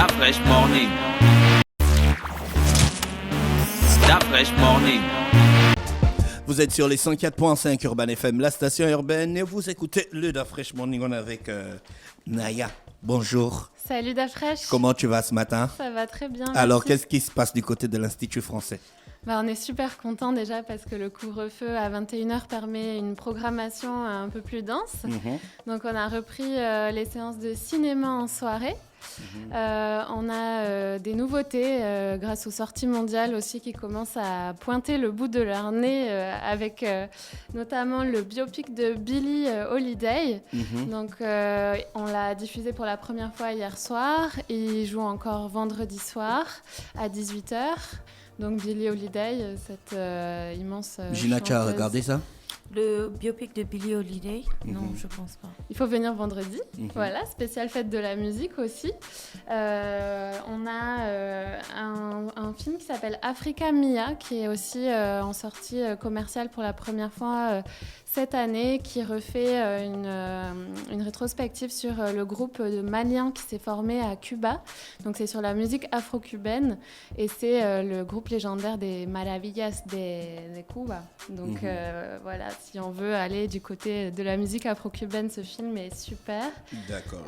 Fresh Morning. Da Fresh Morning. Vous êtes sur les 104.5 Urban FM, la station urbaine, et vous écoutez le Da Fresh Morning. On est avec Naya. Bonjour. Salut Da Fresh. Comment tu vas ce matin? Ça va très bien. Alors, merci. qu'est-ce qui se passe du côté de l'Institut français? On est super contents déjà parce que le couvre-feu à 21h permet une programmation un peu plus dense. Donc on a repris les séances de cinéma en soirée. On a des nouveautés grâce aux sorties mondiales aussi qui commencent à pointer le bout de leur nez avec notamment le biopic de Billie Holiday. Donc on l'a diffusé pour la première fois hier soir et il joue encore vendredi soir à 18h. Donc Billie Holiday, cette immense Gina, tu as chanteuse. regardé ça? Le biopic de Billie Holiday? Non, je pense pas. Il faut venir vendredi. Voilà, spéciale fête de la musique aussi. On a un film qui s'appelle Africa Mia, qui est aussi en sortie commerciale pour la première fois cette année, qui refait une rétrospective sur le groupe de Maliens qui s'est formé à Cuba. Donc c'est sur la musique afro-cubaine et c'est le groupe légendaire des Maravillas de Cuba. Donc voilà, si on veut aller du côté de la musique afro-cubaine, ce film est super. D'accord.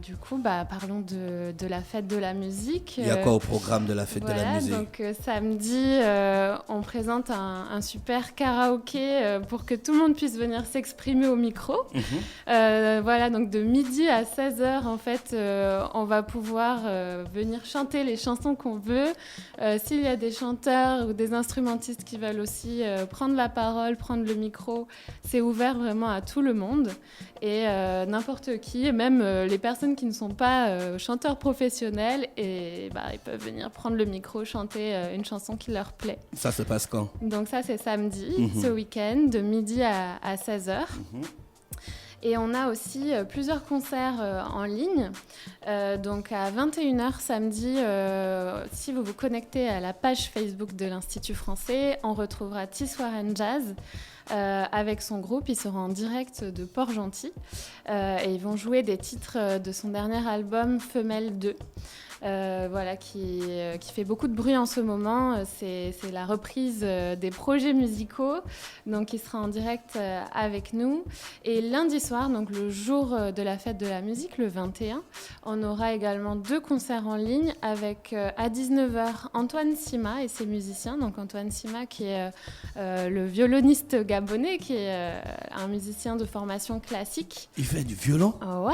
Du coup, parlons de la fête de la musique. Il y a quoi au programme de la fête de la musique? Donc samedi, on présente un super karaoké pour que tout le monde puisse venir s'exprimer au micro. Voilà, donc de midi à 16h, en fait, on va pouvoir venir chanter les chansons qu'on veut. S'il y a des chanteurs ou des instrumentistes qui veulent aussi prendre la parole, prendre le micro, c'est ouvert vraiment à tout le monde. Et n'importe qui, même les personnes qui ne sont pas chanteurs professionnels, ils peuvent venir prendre le micro, chanter une chanson qui leur plaît. Ça se passe quand? Donc ça, c'est samedi, ce week-end, de midi à 16h. Et on a aussi plusieurs concerts en ligne. Donc à 21h samedi, si vous vous connectez à la page Facebook de l'Institut français, on retrouvera Tissoaren Jazz avec son groupe. Ils seront en direct de Port-Gentil et ils vont jouer des titres de son dernier album Femelle 2. Voilà, qui fait beaucoup de bruit en ce moment. C'est la reprise des projets musicaux. Donc, il sera en direct avec nous. Et lundi soir, donc le jour de la fête de la musique, le 21, on aura également 2 concerts en ligne avec à 19h Antoine Sima et ses musiciens. Donc, Antoine Sima qui est le violoniste gabonais, qui est un musicien de formation classique. Il fait du violon? Ouais.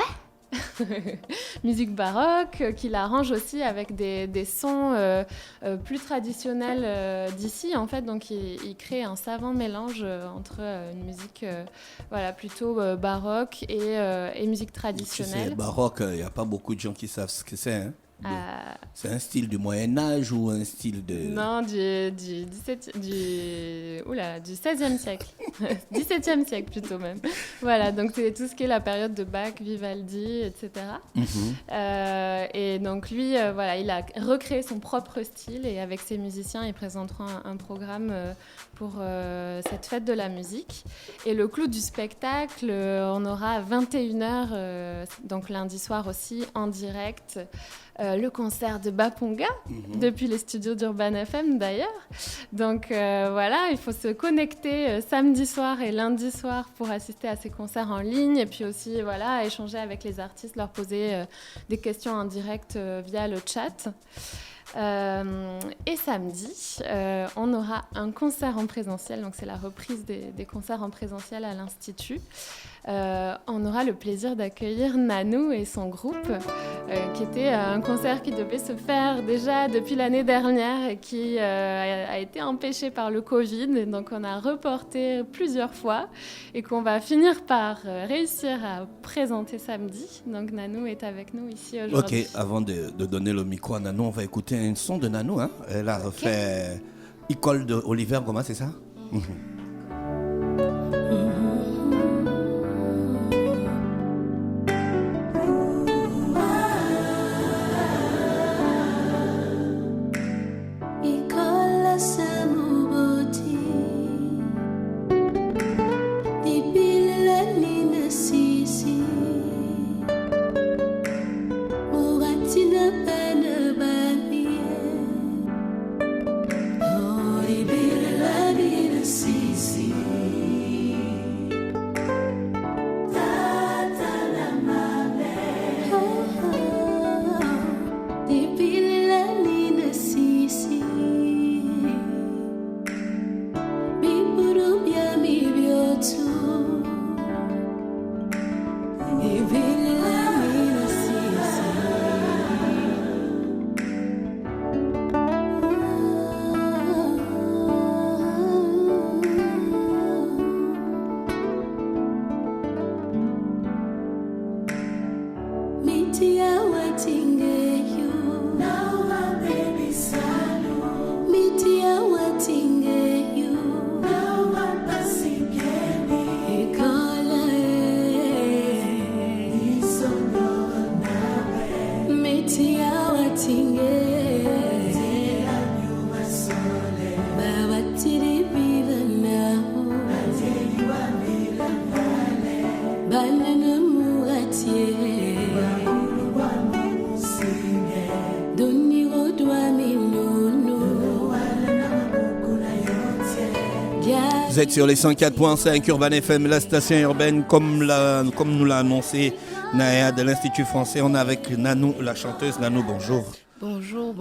Musique baroque, qu'il arrange aussi avec des sons plus traditionnels d'ici, en fait. Donc, il crée un savant mélange entre une musique plutôt baroque et musique traditionnelle. Tu sais, baroque, il n'y a pas beaucoup de gens qui savent ce que c'est, hein? C'est un style du Moyen-Âge ou un style de... Non, du 16e siècle. 17e siècle plutôt même. Voilà, donc c'est tout ce qui est la période de Bach, Vivaldi, etc. Et donc lui, il a recréé son propre style et avec ses musiciens, ils présenteront un programme pour cette fête de la musique. Et le clou du spectacle, on aura à 21h, donc lundi soir aussi, en direct, le concert de Bapunga, depuis les studios d'Urban FM d'ailleurs. Donc il faut se connecter samedi soir et lundi soir pour assister à ces concerts en ligne et puis aussi échanger avec les artistes, leur poser des questions en direct via le chat. Et samedi, on aura un concert en présentiel, donc c'est la reprise des concerts en présentiel à l'Institut. On aura le plaisir d'accueillir Nanou et son groupe, qui était un concert qui devait se faire déjà depuis l'année dernière et qui a été empêché par le Covid. Et donc on a reporté plusieurs fois et qu'on va finir par réussir à présenter samedi. Donc Nanou est avec nous ici aujourd'hui. Ok, avant de donner le micro à Nanou, on va écouter un son de Nanou. Hein? Elle a refait École de Oliver Goma, c'est ça? Vous êtes sur les 104.5 Urban FM, la station urbaine, comme nous l'a annoncé Naya de l'Institut français. On est avec Nanou, la chanteuse. Nanou, bonjour. Bonjour,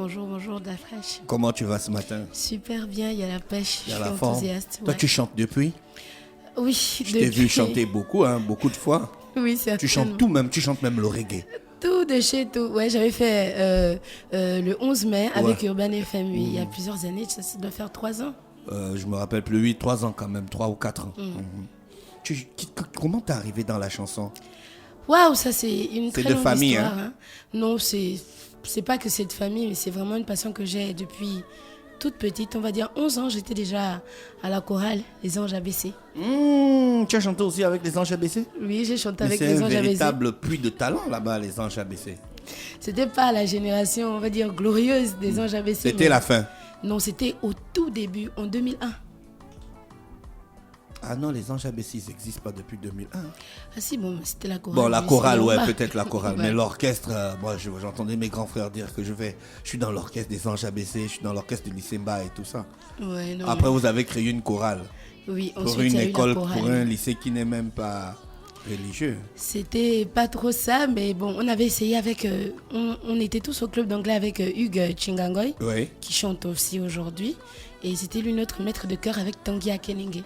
Dafresh. Comment tu vas ce matin? Super bien, il y a la pêche, Il y a je la suis forme. enthousiaste. Toi, tu chantes depuis? Oui, Je t'ai vu chanter beaucoup de fois. Oui, certainement. Tu chantes tu chantes même le reggae. Tout de chez tout. Ouais, j'avais fait le 11 mai avec Ouais. Urban FM, oui, il y a plusieurs années, ça doit faire 3 ans. Je me rappelle plus, 3 ans quand même, 3 ou 4 ans. Comment t'es arrivé dans la chanson? Waouh, ça c'est une très de longue famille, histoire. hein? Non, c'est pas que c'est de famille, mais c'est vraiment une passion que j'ai depuis toute petite. On va dire 11 ans, j'étais déjà à la chorale, les Anges ABC. Tu as chanté aussi avec les Anges ABC? Oui, j'ai chanté Mais avec c'est les un Anges ABC. véritable puits de talent là-bas, les Anges ABC. C'était pas la génération, on va dire, glorieuse des Anges ABC. C'était mais- la fin. Non, c'était au tout début, en 2001. Ah non, les Anges ABC, ils n'existent pas depuis 2001. Ah si, bon, c'était la chorale. Bon, la du chorale, ouais, Seigneur. peut-être la chorale. Ouais. Mais l'orchestre, moi, j'entendais mes grands frères dire que je suis dans l'orchestre des Anges ABC, je suis dans l'orchestre du Lycémba et tout ça. Ouais, non, Après, vous avez créé une chorale oui, pour ensuite, une il y a eu la école, chorale. pour un lycée qui n'est même pas religieux. C'était pas trop ça, mais bon, on avait essayé avec... on était tous au club d'anglais avec Hugues Chingangoy, Oui. qui chante aussi aujourd'hui. Et c'était lui notre maître de chœur avec Tanguy Akenenge.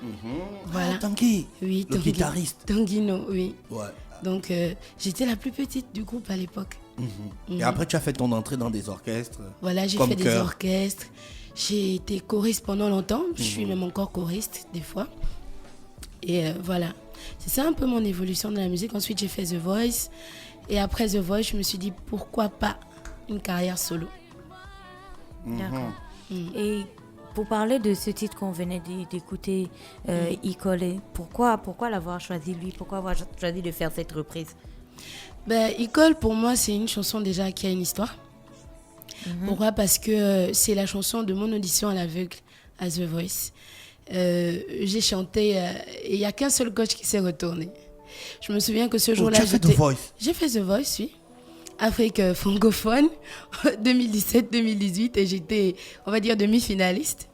Voilà. Ah, Tanguy, Oui, le Tanguy. guitariste. Tanguino, oui. Ouais. Donc, j'étais la plus petite du groupe à l'époque. Et après, tu as fait ton entrée dans des orchestres. Voilà, j'ai Comme fait des chœur. orchestres. J'ai été choriste pendant longtemps. Je suis même encore choriste des fois. Et voilà. C'est ça un peu mon évolution dans la musique. Ensuite, j'ai fait The Voice. Et après The Voice, je me suis dit pourquoi pas une carrière solo. D'accord. Et pour parler de ce titre qu'on venait d'écouter, Icolé, pourquoi l'avoir choisi lui? Pourquoi avoir choisi de faire cette reprise? Ben, Icole, pour moi, c'est une chanson déjà qui a une histoire. Pourquoi? Parce que c'est la chanson de mon audition à l'aveugle à The Voice. J'ai chanté et il n'y a qu'un seul coach qui s'est retourné. Je me souviens que ce jour-là, tu as fait The Voice? J'ai fait The Voice, oui. Afrique francophone 2017-2018 et j'étais, on va dire, demi-finaliste.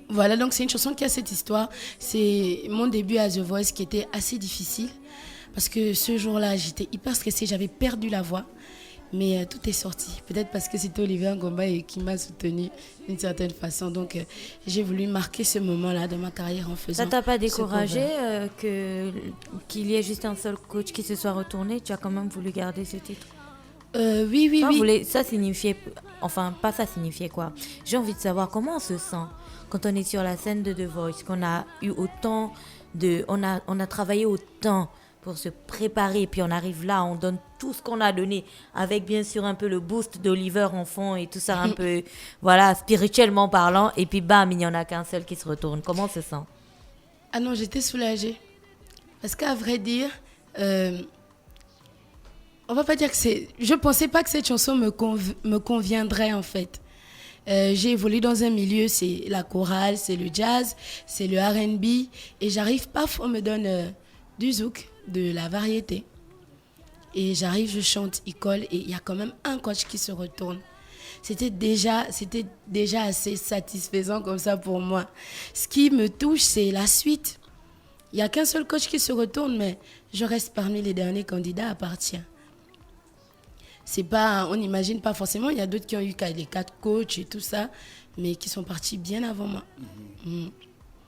Voilà, donc c'est une chanson qui a cette histoire. C'est mon début à The Voice qui était assez difficile parce que ce jour-là, j'étais hyper stressée, j'avais perdu la voix. Mais tout est sorti. Peut-être parce que c'était Olivier Ngomba qui m'a soutenue d'une certaine façon. Donc, j'ai voulu marquer ce moment-là de ma carrière en faisant. Ça t'a pas ce découragé cover. qu'il y ait juste un seul coach qui se soit retourné? Tu as quand même voulu garder ce titre? Oui. Ça signifiait... Enfin, pas ça signifiait quoi. J'ai envie de savoir comment on se sent quand on est sur la scène de The Voice, qu'on a eu autant de... On a travaillé autant pour se préparer, puis on arrive là, on donne tout ce qu'on a donné, avec bien sûr un peu le boost d'Oliver en fond et tout ça, un peu, voilà, spirituellement parlant, et puis bam, il n'y en a qu'un seul qui se retourne. Comment on se sent? Ah non, j'étais soulagée. Parce qu'à vrai dire, on va pas dire que c'est... Je pensais pas que cette chanson me conviendrait en fait. J'ai évolué dans un milieu, c'est la chorale, c'est le jazz, c'est le R&B, et j'arrive, paf, on me donne du zouk, de la variété. Et j'arrive, je chante, Icole, et il y a quand même un coach qui se retourne. C'était déjà assez satisfaisant comme ça pour moi. Ce qui me touche, c'est la suite. Il n'y a qu'un seul coach qui se retourne, mais je reste parmi les derniers candidats à partir. C'est pas, on n'imagine pas forcément, il y a d'autres qui ont eu les 4 coachs et tout ça, mais qui sont partis bien avant moi.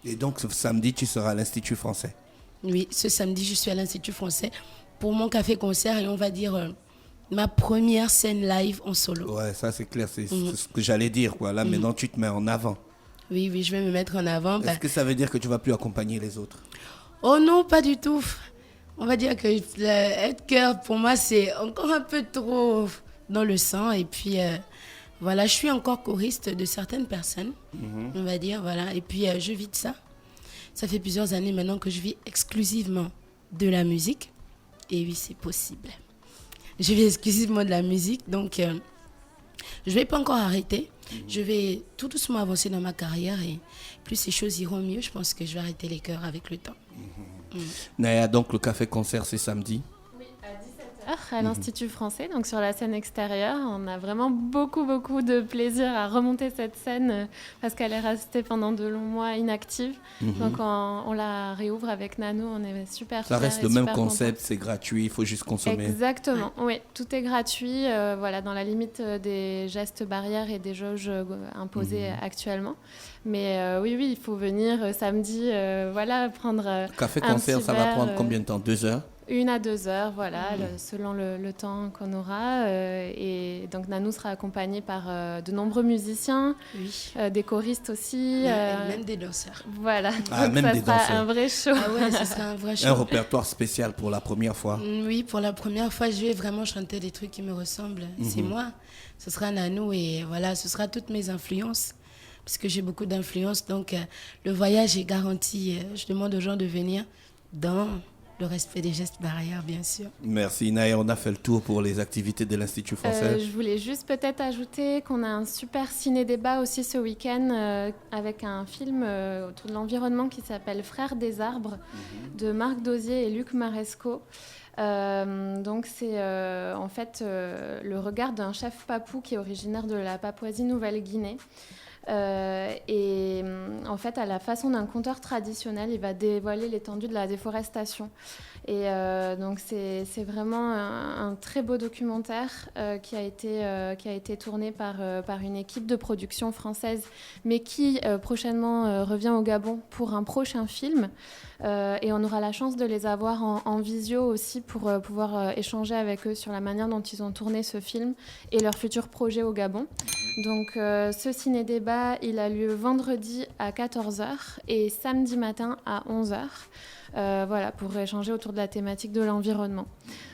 Et donc, ce samedi, tu seras à l'Institut français. Oui, ce samedi, je suis à l'Institut français pour mon café-concert et on va dire ma première scène live en solo. Ouais, ça c'est clair, c'est ce que j'allais dire, quoi. Là, maintenant, tu te mets en avant. Oui, oui, je vais me mettre en avant. Est-ce que ça veut dire que tu vas plus accompagner les autres? Oh non, pas du tout. On va dire que être chœur, pour moi, c'est encore un peu trop dans le sang. Et puis, voilà, je suis encore choriste de certaines personnes, on va dire, voilà. Et puis, je vis de ça. Ça fait plusieurs années maintenant que je vis exclusivement de la musique. Et oui, c'est possible. Je vis exclusivement de la musique, donc je ne vais pas encore arrêter. Je vais tout doucement avancer dans ma carrière et plus ces choses iront mieux, je pense que je vais arrêter les chœurs avec le temps. Naya, donc le café-concert, c'est samedi. À l'Institut français, donc sur la scène extérieure. On a vraiment beaucoup de plaisir à remonter cette scène parce qu'elle est restée pendant de longs mois inactive. Donc on la réouvre avec Nano, on est super fiers. Ça reste et le même super concept, contents. c'est gratuit, il faut juste consommer. Exactement, oui, tout est gratuit, voilà, dans la limite des gestes barrières et des jauges imposées actuellement. Mais oui, il faut venir samedi, voilà, prendre Café-concert, ça va prendre combien de temps? 2 heures? 1 à 2 heures, voilà, selon le temps qu'on aura. Et donc Nanou sera accompagnée par de nombreux musiciens, des choristes aussi. Et même des danseurs. Voilà, Ah, donc même ça des sera danseurs. un vrai show. Ah ouais, ce sera un vrai show. Un répertoire spécial pour la première fois. Oui, pour la première fois, je vais vraiment chanter des trucs qui me ressemblent. C'est moi, ce sera Nanou et voilà, ce sera toutes mes influences. Parce que j'ai beaucoup d'influences, donc le voyage est garanti. Je demande aux gens de venir dans le respect des gestes barrières, bien sûr. Merci Naya, on a fait le tour pour les activités de l'Institut français. Je voulais juste peut-être ajouter qu'on a un super ciné-débat aussi ce week-end avec un film autour de l'environnement qui s'appelle Frères des arbres de Marc Dosier et Luc Maresco. Donc c'est en fait le regard d'un chef papou qui est originaire de la Papouasie-Nouvelle-Guinée. Et en fait, à la façon d'un conteur traditionnel, il va dévoiler l'étendue de la déforestation. Et donc, c'est vraiment un très beau documentaire qui a été tourné par une équipe de production française, mais qui prochainement revient au Gabon pour un prochain film. Et on aura la chance de les avoir en visio aussi pour pouvoir échanger avec eux sur la manière dont ils ont tourné ce film et leur futur projet au Gabon. Donc ce ciné-débat, il a lieu vendredi à 14h et samedi matin à 11h. Voilà, pour échanger autour de la thématique de l'environnement.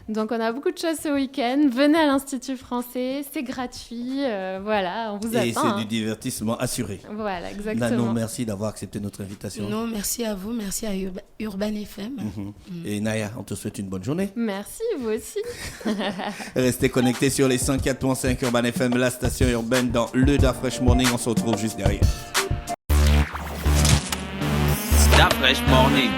Donc on a beaucoup de choses ce week-end. Venez à l'Institut français, c'est gratuit. Voilà, on vous attend. Et c'est du divertissement assuré. Voilà, exactement. Nano, merci d'avoir accepté notre invitation. Non, merci à vous, merci à Urban FM. Et Naya, on te souhaite une bonne journée. Merci, vous aussi. Restez connectés sur les 104.5 Urban FM, la station urbaine dans le Da Fresh Morning. On se retrouve juste derrière. Da Fresh Morning.